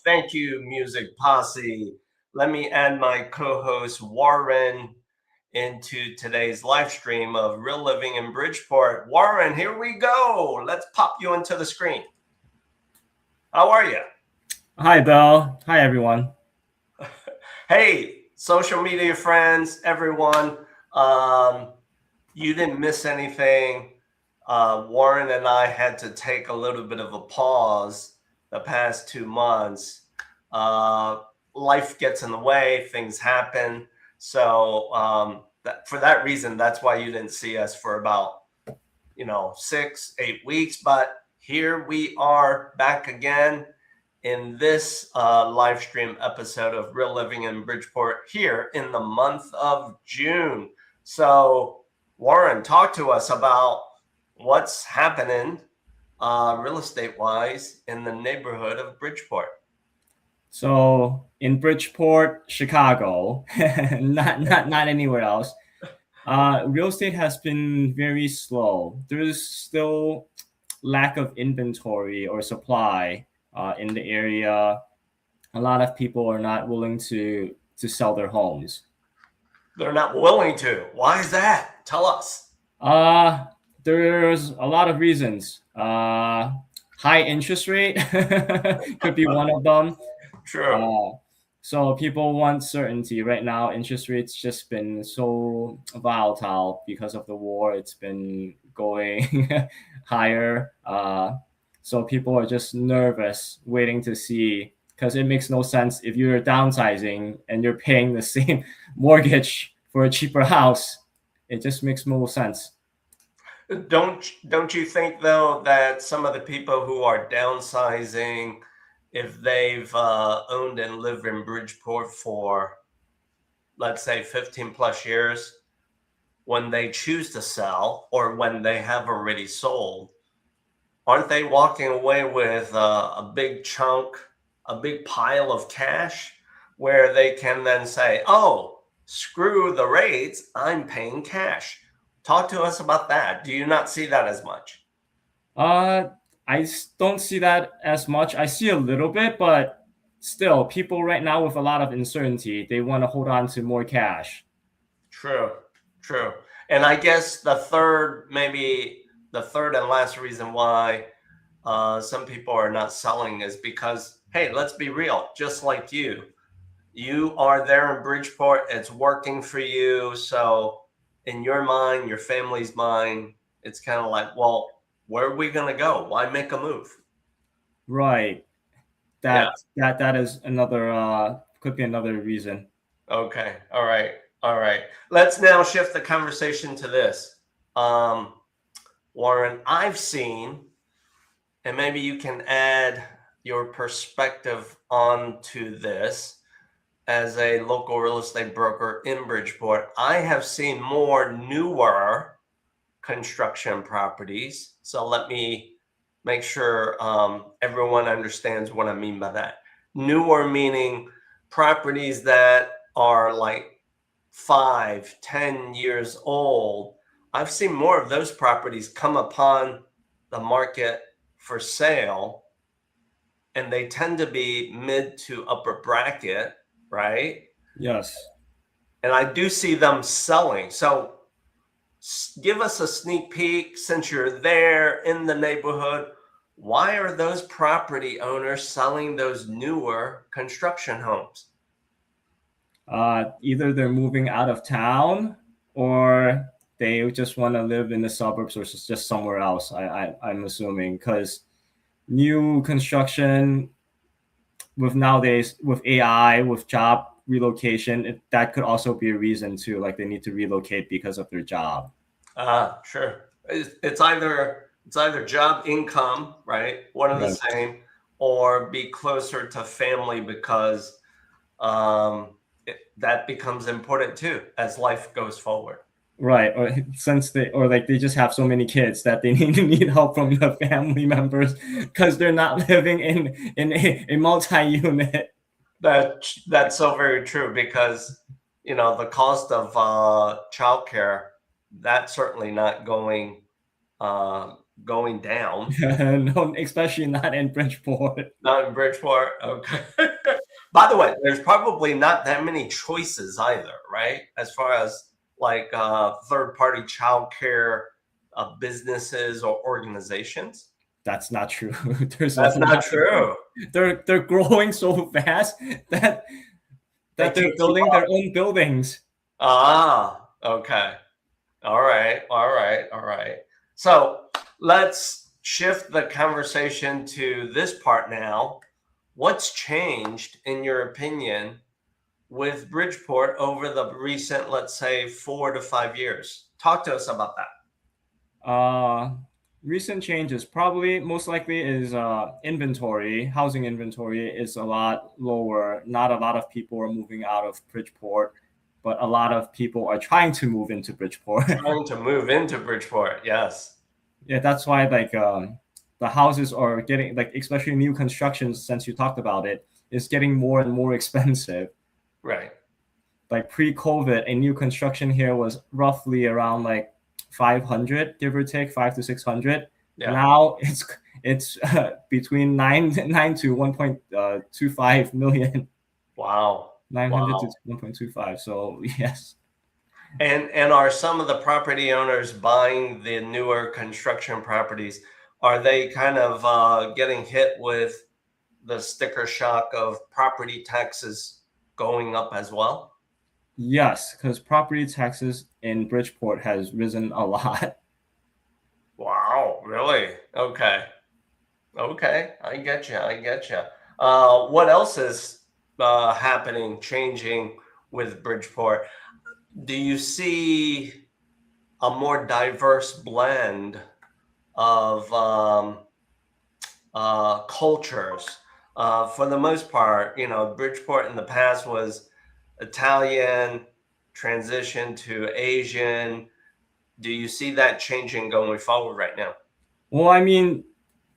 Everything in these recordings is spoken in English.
Thank you, Music Posse. Let me add my co-host Warren into today's live stream of Real Living in Bridgeport. Warren, here we go. Let's pop you into the screen. How are you? Hi, Bill. Hi, everyone. Hey, social media friends, everyone. You didn't miss anything. Warren and I had to take a little bit of a pause the past 2 months. Life gets in the way, things happen. So for that reason, that's why you didn't see us for about 6-8 weeks. But here we are back again in this live stream episode of Real Living in Bridgeport here in the month of June. So Warren, talk to us about what's happening real estate wise in the neighborhood of Bridgeport. So in Bridgeport, Chicago, not anywhere else, real estate has been very slow. There's still lack of inventory or supply in the area. A lot of people are not willing to sell their homes. They're not willing to. Why is that? Tell us. There's a lot of reasons. High interest rate could be one of them. True. So people want certainty. Right now, interest rates just been so volatile because of the war. It's been going higher. So people are just nervous, waiting to see, because it makes no sense if you're downsizing and you're paying the same mortgage for a cheaper house. It just makes no sense. Don't you think, though, that some of the people who are downsizing, if they've owned and lived in Bridgeport for, let's say, 15 plus years, when they choose to sell or when they have already sold, aren't they walking away with a big chunk, a big pile of cash where they can then say, oh, screw the rates, I'm paying cash? Talk to us about that. Do you not see that as much? I don't see that as much. I see a little bit, but still, people right now with a lot of uncertainty, they want to hold on to more cash. True. And I guess the third and last reason why some people are not selling is because, hey, let's be real, just like you are there in Bridgeport, it's working for you. So in your mind, your family's mind, it's kind of like, well, where are we going to go? Why make a move? Right. That is another, could be another reason. Okay. All right. Let's now shift the conversation to this. Warren, I've seen, and maybe you can add your perspective onto this, as a local real estate broker in Bridgeport, I have seen more newer construction properties. So let me make sure everyone understands what I mean by that. Newer meaning properties that are like 5-10 years old. I've seen more of those properties come upon the market for sale, and they tend to be mid to upper bracket, right? Yes. And I do see them selling. So give us a sneak peek, since you're there in the neighborhood. Why are those property owners selling those newer construction homes? Either they're moving out of town or they just want to live in the suburbs or just somewhere else. I'm assuming because new construction with nowadays with AI with job relocation, that could also be a reason too. Like they need to relocate because of their job. Sure. It's either job income, right? One of the Right. same, or be closer to family because that becomes important too as life goes forward. Right, or since they just have so many kids that they need help from the family members because they're not living in a multi-unit. That's so very true because the cost of childcare, that's certainly not going down. No, especially not in Bridgeport. Not in Bridgeport. Okay. By the way, there's probably not that many choices either, right? As far as like third-party childcare businesses or organizations. That's not true. There's a That's not lot. true. They're growing so fast that They they're can't keep building up. their own buildings. Okay. All right. So let's shift the conversation to this part now. What's changed, in your opinion, with Bridgeport over the recent, let's say, 4 to 5 years? Talk to us about that. Recent changes probably most likely is inventory. Housing inventory is a lot lower. Not a lot of people are moving out of Bridgeport, but a lot of people are trying to move into Bridgeport. Trying to move into Bridgeport, yes. Yeah, that's why the houses are getting, like, especially new constructions, since you talked about it, is getting more and more expensive. Right. Like pre-COVID, a new construction here was roughly around like 500, give or take, 500 to 600. Yeah. Now it's between 9 to 1.25 million. Wow. 900 to 1.25. So yes. And are some of the property owners buying the newer construction properties, are they kind of getting hit with the sticker shock of property taxes going up as well? Yes, because property taxes in Bridgeport has risen a lot. Wow, really? Okay. I get you. What else is happening, changing with Bridgeport? Do you see a more diverse blend of cultures? For the most part, Bridgeport in the past was Italian, transition to Asian. Do you see that changing going forward right now? Well, I mean,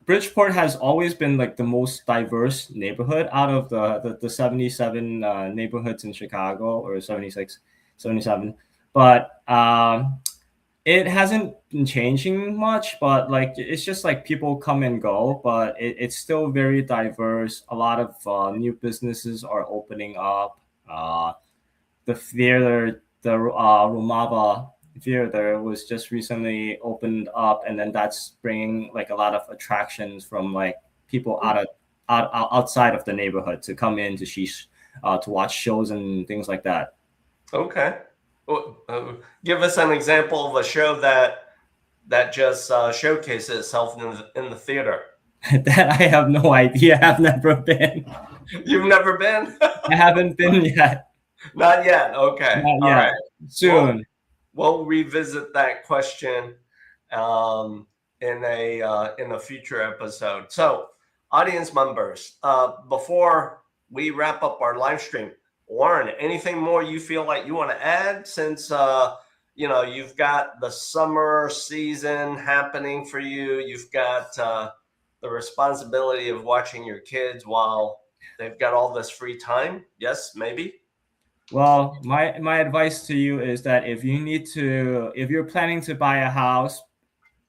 Bridgeport has always been like the most diverse neighborhood out of the 77 neighborhoods in Chicago, or 76, 77. But it hasn't been changing much, but like it's just like people come and go, but it's still very diverse. A lot of new businesses are opening up. The theater, the Rumava theater was just recently opened up, and then that's bringing like a lot of attractions from like people outside of the neighborhood to come in to watch shows and things like that. Okay. Give us an example of a show that just showcases itself in the theater. That I have no idea. I've never been. You've never been? I haven't been yet. Not yet. Okay. Not All yet. right. Soon. We'll revisit that question in a future episode. So, audience members, before we wrap up our live stream, Warren, anything more you feel like you want to add, since you've got the summer season happening for you, you've got the responsibility of watching your kids while they've got all this free time? Yes, maybe. Well, my advice to you is that if you're planning to buy a house,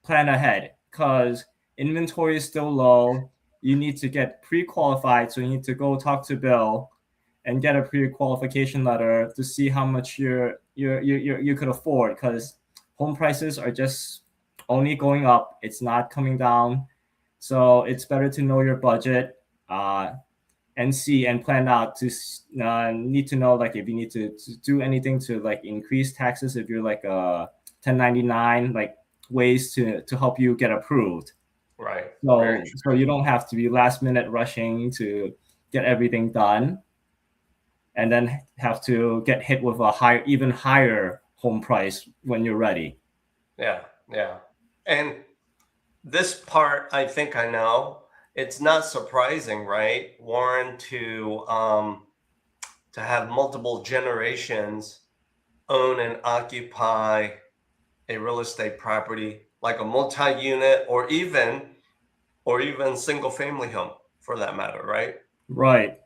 plan ahead, because inventory is still low. You need to get pre-qualified, so you need to go talk to Bill and get a pre-qualification letter to see how much you could afford, because home prices are just only going up. It's not coming down. So it's better to know your budget. and see and plan out to need to know like if you need to do anything to like increase taxes, if you're like a 1099, like ways to help you get approved. Right. So you don't have to be last minute rushing to get everything done and then have to get hit with a even higher home price when you're ready. Yeah. And this part, I think I know. It's not surprising, right, Warren, to have multiple generations own and occupy a real estate property, like a multi-unit or even single family home for that matter, right? Right.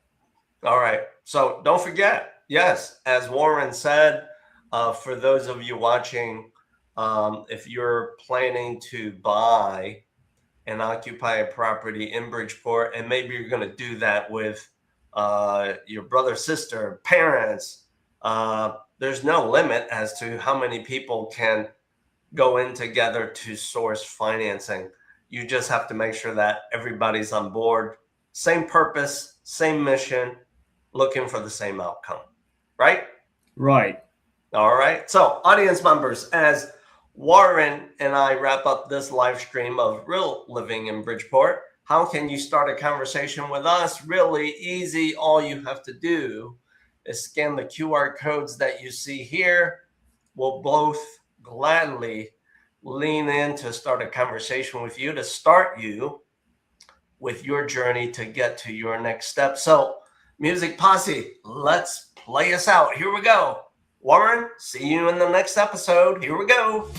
All right. So don't forget, yes, as Warren said, for those of you watching, if you're planning to buy and occupy a property in Bridgeport, and maybe you're going to do that with your brother, sister, parents, there's no limit as to how many people can go in together to source financing. You just have to make sure that everybody's on board, same purpose, same mission, looking for the same outcome, right? Right. All right. So, audience members, as Warren and I wrap up this live stream of Real Living in Bridgeport, how can you start a conversation with us? Really easy. All you have to do is scan the QR codes that you see here. We'll both gladly lean in to start a conversation with you, to start you with your journey to get to your next step. So, Music Posse, let's play us out. Here we go. Warren, see you in the next episode. Here we go.